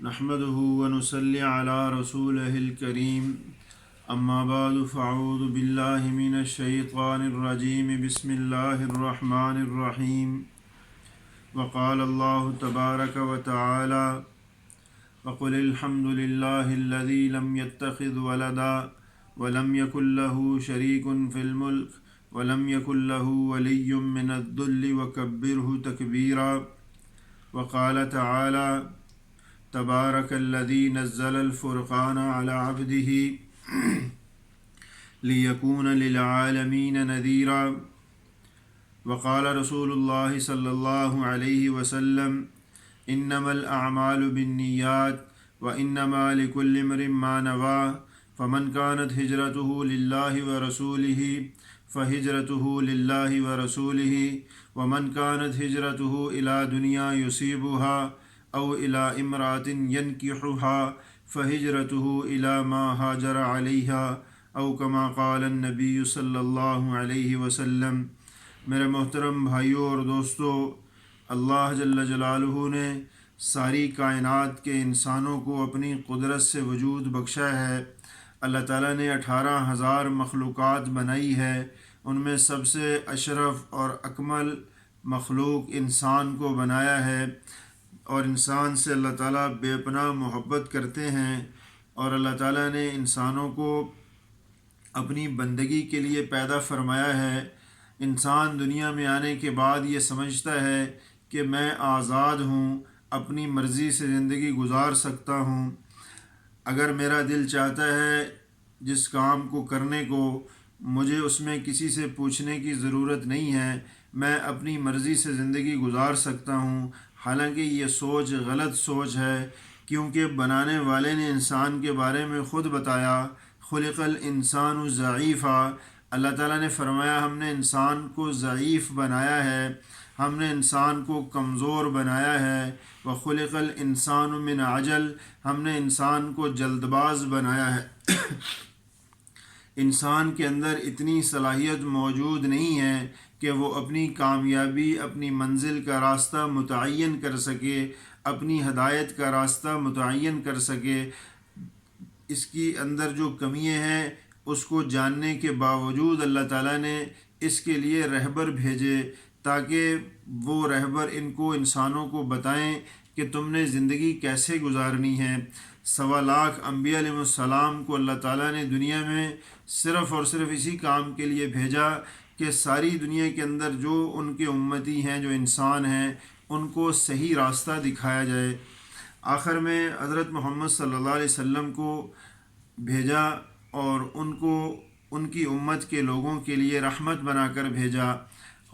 نحمده ونصلي على رسوله الكريم اما بعد فاعوذ بالله من الشيطان الرجيم بسم الله الرحمن الرحيم وقال الله تبارك وتعالى وقل الحمد لله الذي لم يتخذ ولدا ولم يكن له شريك في الملك ولم يكن له ولي من الذل وكبره تكبيرا وقال تعالى تبارك الذي نزل الفرقان على عبده ليكون للعالمين نذيرا وقال رسول الله صلى الله عليه وسلم انما الاعمال بالنيات وانما لكل امرئ ما نوى فمن كانت هجرته لله ورسوله فهجرته لله ورسوله ومن كانت هجرته الى دنيا يصيبها او الى امرأة ينكحها فهجرته الى ما هاجر عليها او كما قال النبی صلی اللہ علیہ وسلم۔ میرے محترم بھائیوں اور دوستو، اللہ جل جلالہ نے ساری کائنات کے انسانوں کو اپنی قدرت سے وجود بخشا ہے۔ اللہ تعالیٰ نے 18,000 مخلوقات بنائی ہے، ان میں سب سے اشرف اور اکمل مخلوق انسان کو بنایا ہے، اور انسان سے اللہ تعالیٰ بے پناہ محبت کرتے ہیں، اور اللہ تعالیٰ نے انسانوں کو اپنی بندگی کے لیے پیدا فرمایا ہے۔ انسان دنیا میں آنے کے بعد یہ سمجھتا ہے کہ میں آزاد ہوں، اپنی مرضی سے زندگی گزار سکتا ہوں، اگر میرا دل چاہتا ہے جس کام کو کرنے کو، مجھے اس میں کسی سے پوچھنے کی ضرورت نہیں ہے، میں اپنی مرضی سے زندگی گزار سکتا ہوں۔ حالانکہ یہ سوچ غلط سوچ ہے، کیونکہ بنانے والے نے انسان کے بارے میں خود بتایا، خلق الانسان ضعیفا۔ اللہ تعالیٰ نے فرمایا ہم نے انسان کو ضعیف بنایا ہے، ہم نے انسان کو کمزور بنایا ہے۔ وخلق الانسان من عجل، ہم نے انسان کو جلد باز بنایا ہے۔ انسان کے اندر اتنی صلاحیت موجود نہیں ہے کہ وہ اپنی کامیابی، اپنی منزل کا راستہ متعین کر سکے، اپنی ہدایت کا راستہ متعین کر سکے۔ اس کی اندر جو کمیاں ہیں اس کو جاننے کے باوجود اللہ تعالیٰ نے اس کے لیے رہبر بھیجے، تاکہ وہ رہبر انسانوں کو بتائیں کہ تم نے زندگی کیسے گزارنی ہے۔ 1.25 لاکھ انبیاء علیہ السلام کو اللہ تعالیٰ نے دنیا میں صرف اور صرف اسی کام کے لیے بھیجا کہ ساری دنیا کے اندر جو ان کے امتی ہیں، جو انسان ہیں، ان کو صحیح راستہ دکھایا جائے۔ آخر میں حضرت محمد صلی اللہ علیہ وسلم کو بھیجا اور ان کو ان کی امت کے لوگوں کے لیے رحمت بنا کر بھیجا،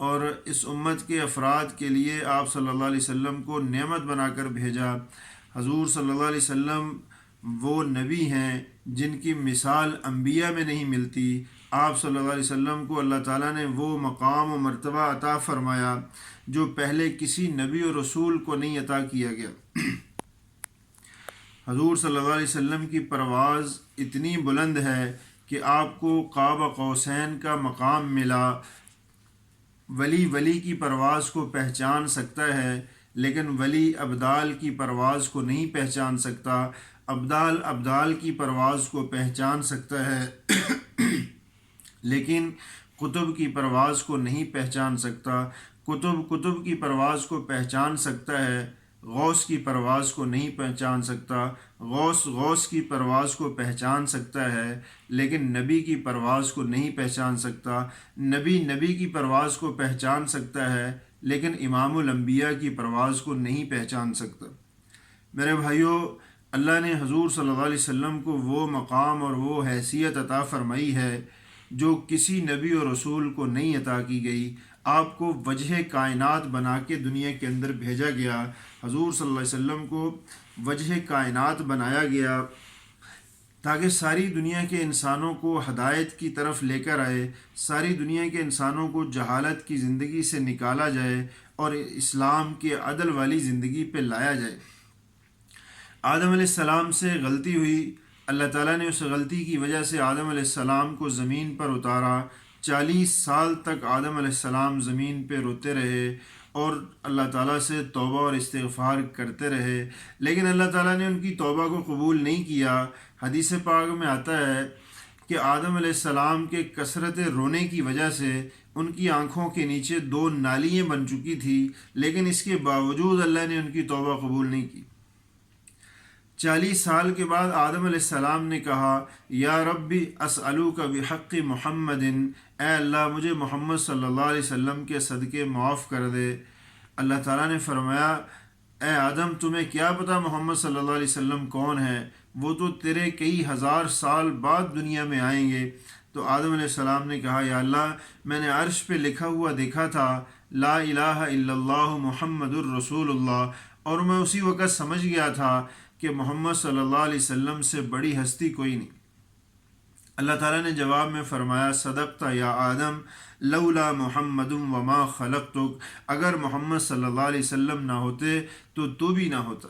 اور اس امت کے افراد کے لیے آپ صلی اللہ علیہ وسلم کو نعمت بنا کر بھیجا۔ حضور صلی اللہ علیہ وسلم وہ نبی ہیں جن کی مثال انبیاء میں نہیں ملتی۔ آپ صلی اللہ علیہ وسلم کو اللہ تعالیٰ نے وہ مقام و مرتبہ عطا فرمایا جو پہلے کسی نبی و رسول کو نہیں عطا کیا گیا۔ حضور صلی اللہ علیہ وسلم کی پرواز اتنی بلند ہے کہ آپ کو قاب قوسین کا مقام ملا۔ ولی کی پرواز کو پہچان سکتا ہے، لیکن ولی ابدال کی پرواز کو نہیں پہچان سکتا۔ ابدال کی پرواز کو پہچان سکتا ہے، لیکن قطب کی پرواز کو نہیں پہچان سکتا۔ قطب کی پرواز کو پہچان سکتا ہے، غوث کی پرواز کو نہیں پہچان سکتا۔ غوث کی پرواز کو پہچان سکتا ہے، لیکن نبی کی پرواز کو نہیں پہچان سکتا۔ نبی کی پرواز کو پہچان سکتا ہے، لیکن امام الانبیاء کی پرواز کو نہیں پہچان سکتا۔ میرے بھائیوں، اللہ نے حضور صلی اللہ علیہ وسلم کو وہ مقام اور وہ حیثیت عطا فرمائی ہے جو کسی نبی اور رسول کو نہیں عطا کی گئی۔ آپ کو وجہ کائنات بنا کے دنیا کے اندر بھیجا گیا۔ حضور صلی اللہ علیہ وسلم کو وجہ کائنات بنایا گیا تاکہ ساری دنیا کے انسانوں کو ہدایت کی طرف لے کر آئے، ساری دنیا کے انسانوں کو جہالت کی زندگی سے نکالا جائے اور اسلام کے عدل والی زندگی پہ لایا جائے۔ آدم علیہ السلام سے غلطی ہوئی، اللہ تعالیٰ نے اس غلطی کی وجہ سے آدم علیہ السلام کو زمین پر اتارا۔ 40 سال تک آدم علیہ السلام زمین پہ روتے رہے، اور اللہ تعالیٰ سے توبہ اور استغفار کرتے رہے، لیکن اللہ تعالیٰ نے ان کی توبہ کو قبول نہیں کیا۔ حدیث پاک میں آتا ہے کہ آدم علیہ السلام کے کثرت رونے کی وجہ سے ان کی آنکھوں کے نیچے 2 نالیاں بن چکی تھی، لیکن اس کے باوجود اللہ نے ان کی توبہ قبول نہیں کی۔ 40 سال کے بعد آدم علیہ السلام نے کہا، یا ربی اسألوک بحق محمد، اے اللہ مجھے محمد صلی اللہ علیہ وسلم کے صدقے معاف کر دے۔ اللہ تعالیٰ نے فرمایا، اے آدم تمہیں کیا پتہ محمد صلی اللہ علیہ وسلم کون ہے؟ وہ تو تیرے کئی ہزار سال بعد دنیا میں آئیں گے۔ تو آدم علیہ السلام نے کہا، یا اللہ میں نے عرش پہ لکھا ہوا دیکھا تھا لا الہ الا اللہ محمد الرسول اللہ، اور میں اسی وقت سمجھ گیا تھا کہ محمد صلی اللہ علیہ وسلم سے بڑی ہستی کوئی نہیں۔ اللہ تعالیٰ نے جواب میں فرمایا، صدقت یا آدم لولا محمد وما خلقتک، اگر محمد صلی اللہ علیہ وسلم نہ ہوتے تو بھی نہ ہوتا۔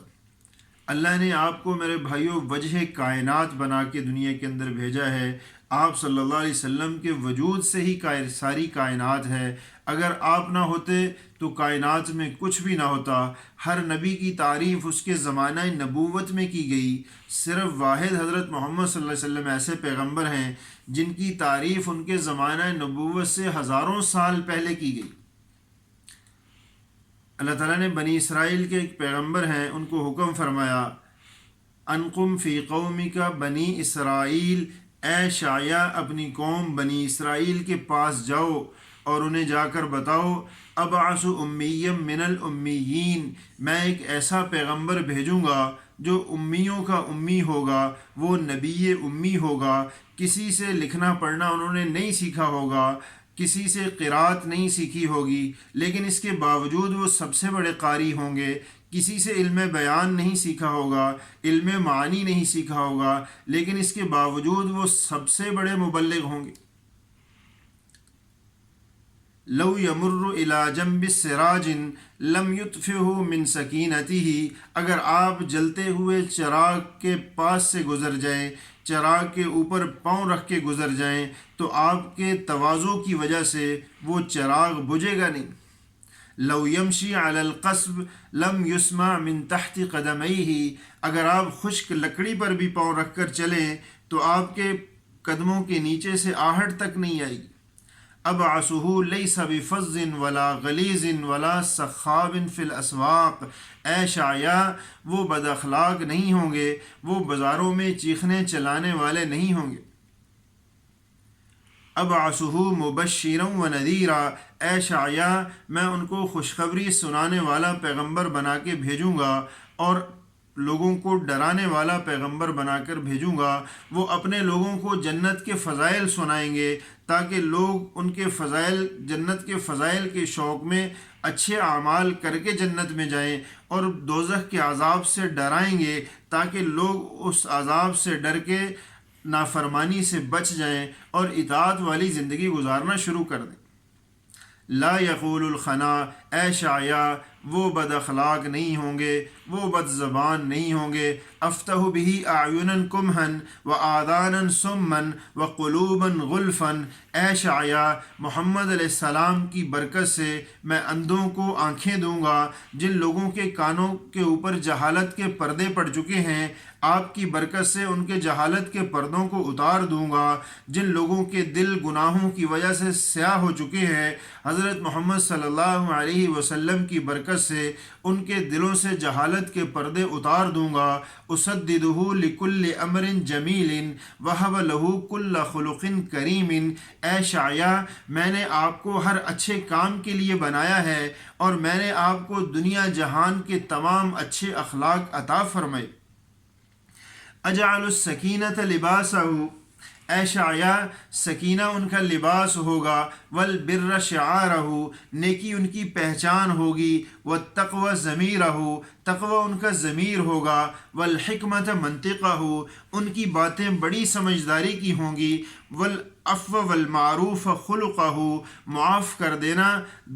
اللہ نے آپ کو میرے بھائیوں وجہ کائنات بنا کے دنیا کے اندر بھیجا ہے۔ آپ صلی اللہ علیہ وسلم کے وجود سے ہی ساری کائنات ہے۔ اگر آپ نہ ہوتے تو کائنات میں کچھ بھی نہ ہوتا۔ ہر نبی کی تعریف اس کے زمانہ نبوت میں کی گئی، صرف واحد حضرت محمد صلی اللہ علیہ وسلم ایسے پیغمبر ہیں جن کی تعریف ان کے زمانہ نبوت سے ہزاروں سال پہلے کی گئی۔ اللہ تعالیٰ نے بنی اسرائیل کے ایک پیغمبر ہیں، ان کو حکم فرمایا، انقم فی قومک بنی اسرائیل، اے شعیہ اپنی قوم بنی اسرائیل کے پاس جاؤ اور انہیں جا کر بتاؤ، ابعث امیم من الامیین، میں ایک ایسا پیغمبر بھیجوں گا جو امیوں کا امی ہوگا، وہ نبی امی ہوگا، کسی سے لکھنا پڑھنا انہوں نے نہیں سیکھا ہوگا، کسی سے قرات نہیں سیکھی ہوگی، لیکن اس کے باوجود وہ سب سے بڑے قاری ہوں گے۔ کسی سے علم بیان نہیں سیکھا ہوگا، علم معانی نہیں سیکھا ہوگا، لیکن اس کے باوجود وہ سب سے بڑے مبلغ ہوں گے۔ لو یمر الی جنب السراج لم یطفئہ من سکینتہ، اگر آپ جلتے ہوئے چراغ کے پاس سے گزر جائیں، چراغ کے اوپر پاؤں رکھ کے گزر جائیں، تو آپ کے تواضع کی وجہ سے وہ چراغ بجھے گا نہیں۔ لو یمشی علی القصب لم یسمع من تحت قدمیہ، اگر آپ خشک لکڑی پر بھی پاؤں رکھ کر چلیں تو آپ کے قدموں کے نیچے سے آہٹ تک نہیں آئے گی۔ ابعثہ لیس بفظ ولا غلیظ ولا سخاب فی الاسواق، اے شعیہ وہ بد اخلاق نہیں ہوں گے، وہ بازاروں میں چیخنے چلانے والے نہیں ہوں گے۔ ابعثہ مبشرا ونذیرا، اے شعیہ میں ان کو خوشخبری سنانے والا پیغمبر بنا کے بھیجوں گا اور لوگوں کو ڈرانے والا پیغمبر بنا کر بھیجوں گا۔ وہ اپنے لوگوں کو جنت کے فضائل سنائیں گے تاکہ لوگ ان کے فضائل، جنت کے فضائل کے شوق میں اچھے اعمال کر کے جنت میں جائیں، اور دوزخ کے عذاب سے ڈرائیں گے تاکہ لوگ اس عذاب سے ڈر کے نافرمانی سے بچ جائیں اور اطاعت والی زندگی گزارنا شروع کر دیں۔ لا یقول الخنا، اے شعیہ وہ بد اخلاق نہیں ہوں گے، وہ بد زبان نہیں ہوں گے۔ افتح به اعینا کمحا وآذانا صما وقلوبا غلفا، اے شعیہ محمد علیہ السلام کی برکت سے میں اندھوں کو آنکھیں دوں گا، جن لوگوں کے کانوں کے اوپر جہالت کے پردے پڑ چکے ہیں آپ کی برکت سے ان کے جہالت کے پردوں کو اتار دوں گا۔ جن لوگوں کے دل گناہوں کی وجہ سے سیاہ ہو چکے ہیں، حضرت محمد صلی اللہ علیہ وسلم کی برکت سے ان کے دلوں سے جہالت کے پردے اتار دوں گا۔ اسددہ لکل امر جمیل وہب لہ کل خلق کریم، اے شعیہ میں نے آپ کو ہر اچھے کام کے لیے بنایا ہے اور میں نے آپ کو دنیا جہان کے تمام اچھے اخلاق عطا فرمائے۔ اجعل السکینۃ لباسہ، اے شعیہ سکینہ ان کا لباس ہوگا، والبر شعارہ نیکی ان کی پہچان ہوگی، والتقوی ضمیرہ تقوی ان کا ضمیر ہوگا، والحکمت منطقہ ان کی باتیں بڑی سمجھداری کی ہوں گی، والعفو والمعروف خلقہ معاف کر دینا،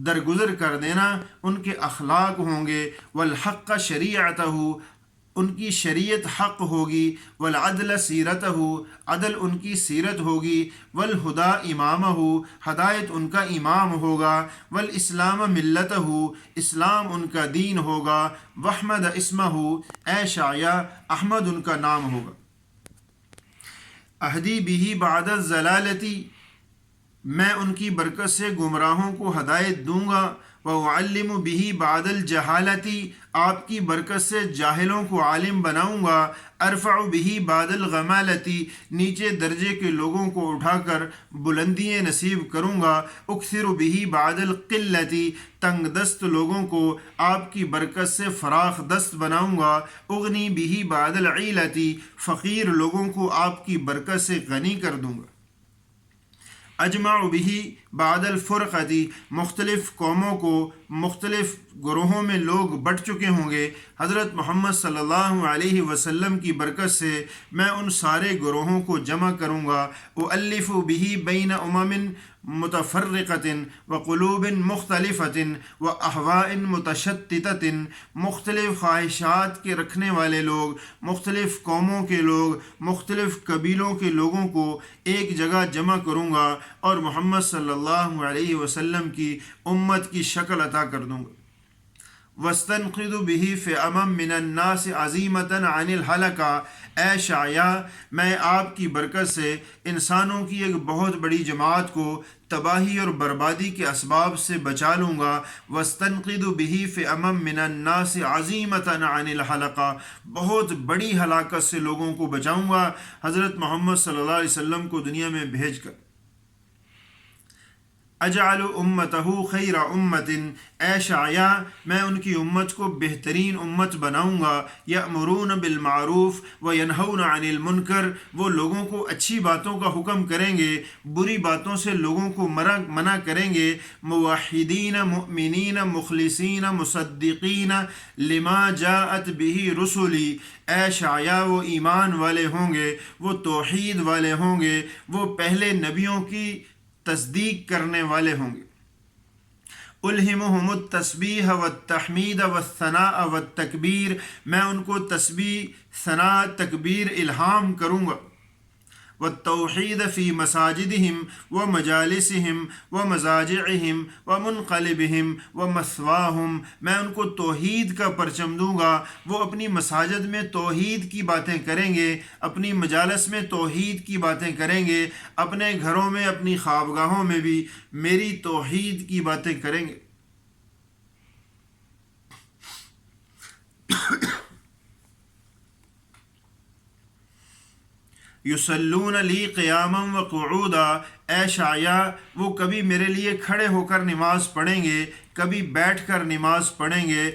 درگزر کر دینا ان کے اخلاق ہوں گے، والحق شریعتہ ان کی شریعت حق ہوگی، والعدل سیرتہ، عدل ان کی سیرت ہوگی، والہدی امامہ، ہدایت ان کا امام ہوگا، والاسلام ملتہ، اسلام ان کا دین ہوگا، واحمد اسمہ، اے شاعیہ احمد ان کا نام ہوگا، اہدی بہ بعد الضلالتی، میں ان کی برکت سے گمراہوں کو ہدایت دوں گا، وَأُعَلِّمُ بِهِ بَعْدَ الْجَهَالَةِ، آپ کی برکت سے جاہلوں کو عالم بناؤں گا، ارفع بِهِ بَعْدَ الْغَمَالَةِ، نیچے درجے کے لوگوں کو اٹھا کر بلندیاں نصیب کروں گا، اکثر بِهِ بَعْدَ الْقِلَّةِ، تنگ دست لوگوں کو آپ کی برکت سے فراخ دست بناؤں گا، اغنی بِهِ بَعْدَ الْعِيلَةِ، فقیر لوگوں کو آپ کی برکت سے غنی کر دوں گا، اجمع بہ بعد الفرقتی، مختلف قوموں کو مختلف گروہوں میں لوگ بٹ چکے ہوں گے، حضرت محمد صلی اللہ علیہ وسلم کی برکت سے میں ان سارے گروہوں کو جمع کروں گا، اؤلف بہ بین امم متفرقۃ وقلوب مختلفۃ واہواء متشتتۃ، مختلف خواہشات کے رکھنے والے لوگ، مختلف قوموں کے لوگ، مختلف قبیلوں کے لوگوں کو ایک جگہ جمع کروں گا اور محمد صلی اللہ علیہ وسلم کی امت کی شکل عطا کر دوں گا، وَاسْتَنْقِذُ بِهِ فِئَمًا مِّنَ النَّاسِ عَزِيمَةً عَنِ الْحَلَقَةِ، اے شاعیہ میں آپ کی برکت سے انسانوں کی ایک بہت بڑی جماعت کو تباہی اور بربادی کے اسباب سے بچا لوں گا، وَاسْتَنْقِذُ بِهِ فِئَمًا مِّنَ النَّاسِ عَزِيمَةً عَنِ الْحَلَقَةِ، بہت بڑی ہلاکت سے لوگوں کو بچاؤں گا حضرت محمد صلی اللہ علیہ وسلم کو دنیا میں بھیج کر، اجعل امتہ خیر امت، اے شاعیہ میں ان کی امت کو بہترین امت بناؤں گا، یأمرون بالمعروف وینہون عن المنکر، وہ لوگوں کو اچھی باتوں کا حکم کریں گے، بری باتوں سے لوگوں کو منع کریں گے، موحدین مؤمنین مخلصین مصدقین لما جاءت بہ رسلی، اے شاعیہ وہ ایمان والے ہوں گے، وہ توحید والے ہوں گے، وہ پہلے نبیوں کی تصدیق کرنے والے ہوں گے، الہمہم التسبیح والتحمید والثناء والتکبیر، میں ان کو تسبیح، ثناء، تکبیر الہام کروں گا، والتوحید فی مساجدہم ومجالسہم ومضاجعہم ومنقلبہم ومثواہم، میں ان کو توحید کا پرچم دوں گا، وہ اپنی مساجد میں توحید کی باتیں کریں گے، اپنی مجالس میں توحید کی باتیں کریں گے، اپنے گھروں میں اپنی خوابگاہوں میں بھی میری توحید کی باتیں کریں گے، یصلون لی قیاما وقعودا، اے شاعیہ وہ کبھی میرے لیے کھڑے ہو کر نماز پڑھیں گے، کبھی بیٹھ کر نماز پڑھیں گے،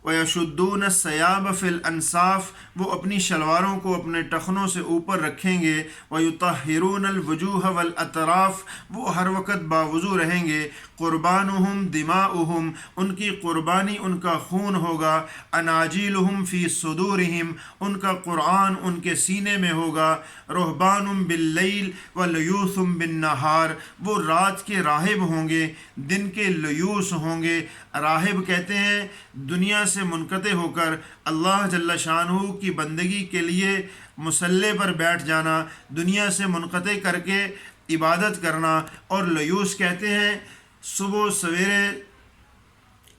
وَيَشُدُّونَ الثِّيَابَ فِي الْأَنْصَافِ، وہ اپنی شلواروں کو اپنے ٹخنوں سے اوپر رکھیں گے، وَيُطَهِّرُونَ الْوُجُوهَ وَالْأَطْرَافِ، وہ ہر وقت باوضو رہیں گے، قربانہم دماؤہم، ان کی قربانی ان کا خون ہوگا، اناجیلہم فی صدورہم، ان کا قرآن ان کے سینے میں ہوگا، رہبان باللیل ولیوث بالنہار، وہ رات کے راہب ہوں گے، دن کے لیوث ہوں گے، راہب کہتے ہیں دنیا سے منقطع ہو کر اللہ جل شانہ کی بندگی کے لیے مصلی پر بیٹھ جانا، دنیا سے منقطع کر کے عبادت کرنا، اور لیوث کہتے ہیں صبح سویرے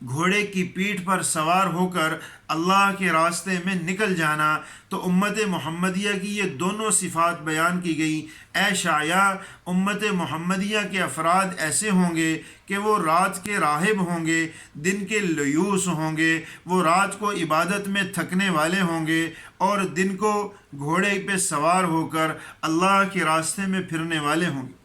گھوڑے کی پیٹھ پر سوار ہو کر اللہ کے راستے میں نکل جانا، تو امت محمدیہ کی یہ دونوں صفات بیان کی گئی، اے شاعیہ امت محمدیہ کے افراد ایسے ہوں گے کہ وہ رات کے راہب ہوں گے، دن کے لیوث ہوں گے، وہ رات کو عبادت میں تھکنے والے ہوں گے اور دن کو گھوڑے پہ سوار ہو کر اللہ کے راستے میں پھرنے والے ہوں گے،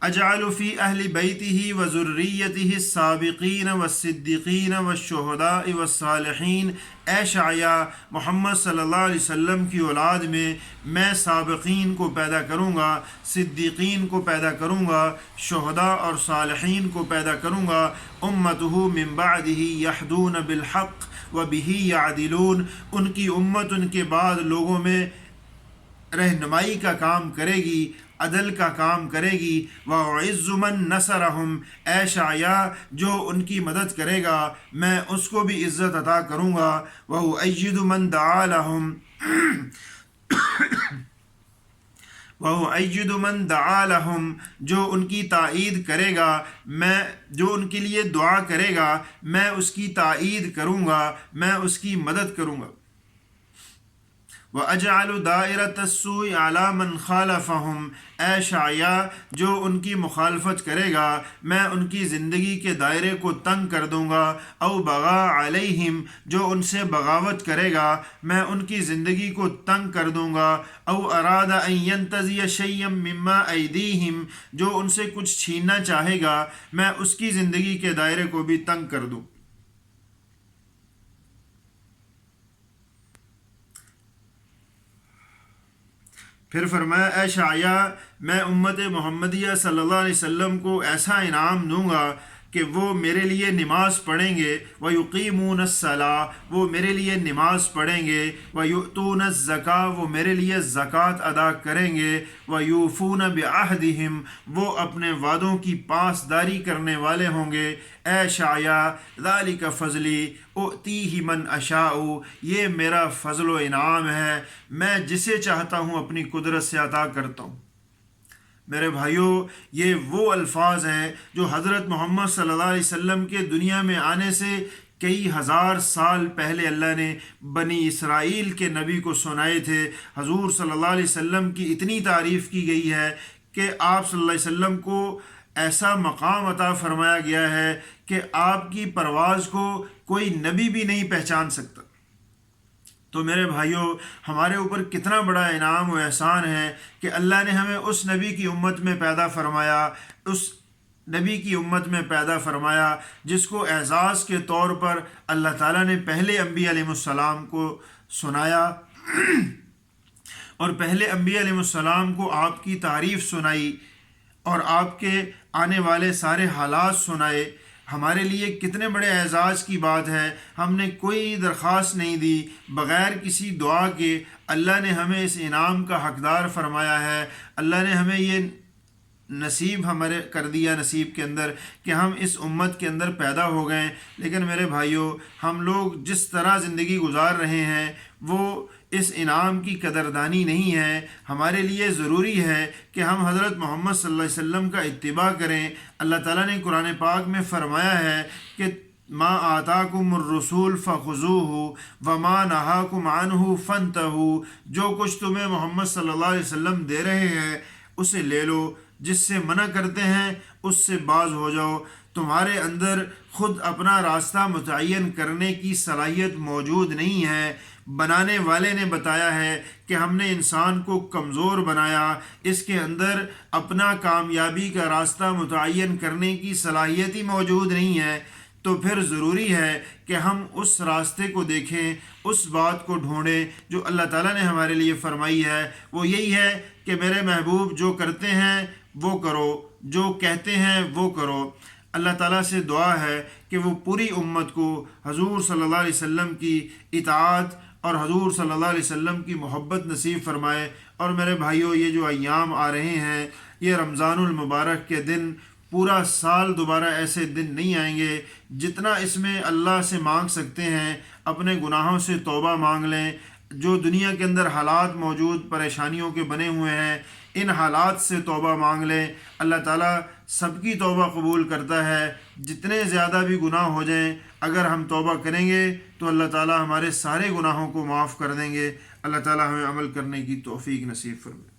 اجعل فی اہل بیتہ وذریتہ السابقین والصدیقین والشہداء والصالحین، اے شاعیہ محمد صلی اللہ علیہ وسلم کی اولاد میں سابقین کو پیدا کروں گا، صدیقین کو پیدا کروں گا، شہداء اور صالحین کو پیدا کروں گا، امتہ من بعدہ یہدون بالحق وبہ یعدلون، ان کی امت ان کے بعد لوگوں میں رہنمائی کا کام کرے گی عدل کا کام کرے گی۔ وَأُعِزُّ مَن نَصَرَهُمْ، اے شعیاء جو ان کی مدد کرے گا میں اس کو بھی عزت عطا کروں گا۔ وَأُؤَيِّدُ مَن دَعَا لَهُمْ وَأُؤَيِّدُ مَن دَعَا لَهُمْ، جو ان کی تائید کرے گا میں، جو ان کے لیے دعا کرے گا میں اس کی تائید کروں گا، میں اس کی مدد کروں گا۔ وَأَجْعَلُ دَائِرَةَ السُّوءِ عَلَى مَنْ خَالَفَهُمْ، اے شعیاء جو ان کی مخالفت کرے گا میں ان کی زندگی کے دائرے کو تنگ کر دوں گا۔ او بغا علیہم، جو ان سے بغاوت کرے گا میں ان کی زندگی کو تنگ کر دوں گا۔ او اراد ان ینتزع شیئا مما ایدیہم، جو ان سے کچھ چھیننا چاہے گا میں اس کی زندگی کے دائرے کو بھی تنگ کر دوں۔ پھر فرمایا اے شعیاء میں امت محمدیہ صلی اللہ علیہ وسلم کو ایسا انعام دوں گا کہ وہ میرے لیے نماز پڑھیں گے۔ وَيُقِيمُونَ الصَّلَاةَ، وہ میرے لیے نماز پڑھیں گے۔ وَيُؤْتُونَ الزَّكَاةَ، وہ میرے لیے زکوٰۃ ادا کریں گے۔ وَيُوفُونَ بِعَهْدِهِمْ، وہ اپنے وعدوں کی پاسداری کرنے والے ہوں گے۔ اے شعیاء ذَلِكَ فضلی اُؤْتِیہِ مَنْ أَشَاءُ، یہ میرا فضل و انعام ہے، میں جسے چاہتا ہوں اپنی قدرت سے عطا کرتا ہوں۔ میرے بھائیوں یہ وہ الفاظ ہیں جو حضرت محمد صلی اللہ علیہ وسلم کے دنیا میں آنے سے کئی ہزار سال پہلے اللہ نے بنی اسرائیل کے نبی کو سنائے تھے۔ حضور صلی اللہ علیہ وسلم کی اتنی تعریف کی گئی ہے کہ آپ صلی اللہ علیہ وسلم کو ایسا مقام عطا فرمایا گیا ہے کہ آپ کی پرواز کو کوئی نبی بھی نہیں پہچان سکتا۔ تو میرے بھائیوں ہمارے اوپر کتنا بڑا انعام و احسان ہے کہ اللہ نے ہمیں اس نبی کی امت میں پیدا فرمایا، اس نبی کی امت میں پیدا فرمایا جس کو اعزاز کے طور پر اللہ تعالیٰ نے پہلے انبیاء علیہ السلام کو سنایا اور پہلے انبیاء علیہ السلام کو آپ کی تعریف سنائی اور آپ کے آنے والے سارے حالات سنائے۔ ہمارے لیے کتنے بڑے اعزاز کی بات ہے، ہم نے کوئی درخواست نہیں دی، بغیر کسی دعا کے اللہ نے ہمیں اس انعام کا حقدار فرمایا ہے۔ اللہ نے ہمیں یہ نصیب ہمارے کر دیا نصیب کے اندر کہ ہم اس امت کے اندر پیدا ہو گئے۔ لیکن میرے بھائیوں ہم لوگ جس طرح زندگی گزار رہے ہیں وہ اس انعام کی قدردانی نہیں ہے۔ ہمارے لیے ضروری ہے کہ ہم حضرت محمد صلی اللہ علیہ وسلم کا اتباع کریں۔ اللہ تعالیٰ نے قرآن پاک میں فرمایا ہے کہ ما آتاکم الرسول فخذوہ وما نہاکم عنہ فانتہوا، جو کچھ تمہیں محمد صلی اللہ علیہ وسلم دے رہے ہیں اسے لے لو، جس سے منع کرتے ہیں اس سے باز ہو جاؤ۔ تمہارے اندر خود اپنا راستہ متعین کرنے کی صلاحیت موجود نہیں ہے۔ بنانے والے نے بتایا ہے کہ ہم نے انسان کو کمزور بنایا، اس کے اندر اپنا کامیابی کا راستہ متعین کرنے کی صلاحیت ہی موجود نہیں ہے۔ تو پھر ضروری ہے کہ ہم اس راستے کو دیکھیں، اس بات کو ڈھونڈیں جو اللہ تعالیٰ نے ہمارے لیے فرمائی ہے۔ وہ یہی ہے کہ میرے محبوب جو کرتے ہیں وہ کرو، جو کہتے ہیں وہ کرو۔ اللہ تعالیٰ سے دعا ہے کہ وہ پوری امت کو حضور صلی اللہ علیہ وسلم کی اطاعت اور حضور صلی اللہ علیہ وسلم کی محبت نصیب فرمائے۔ اور میرے بھائیوں یہ جو ایام آ رہے ہیں، یہ رمضان المبارک کے دن، پورا سال دوبارہ ایسے دن نہیں آئیں گے۔ جتنا اس میں اللہ سے مانگ سکتے ہیں اپنے گناہوں سے توبہ مانگ لیں۔ جو دنیا کے اندر حالات موجود پریشانیوں کے بنے ہوئے ہیں ان حالات سے توبہ مانگ لیں۔ اللہ تعالیٰ سب کی توبہ قبول کرتا ہے۔ جتنے زیادہ بھی گناہ ہو جائیں اگر ہم توبہ کریں گے تو اللہ تعالیٰ ہمارے سارے گناہوں کو معاف کر دیں گے۔ اللہ تعالیٰ ہمیں عمل کرنے کی توفیق نصیب فرمائے۔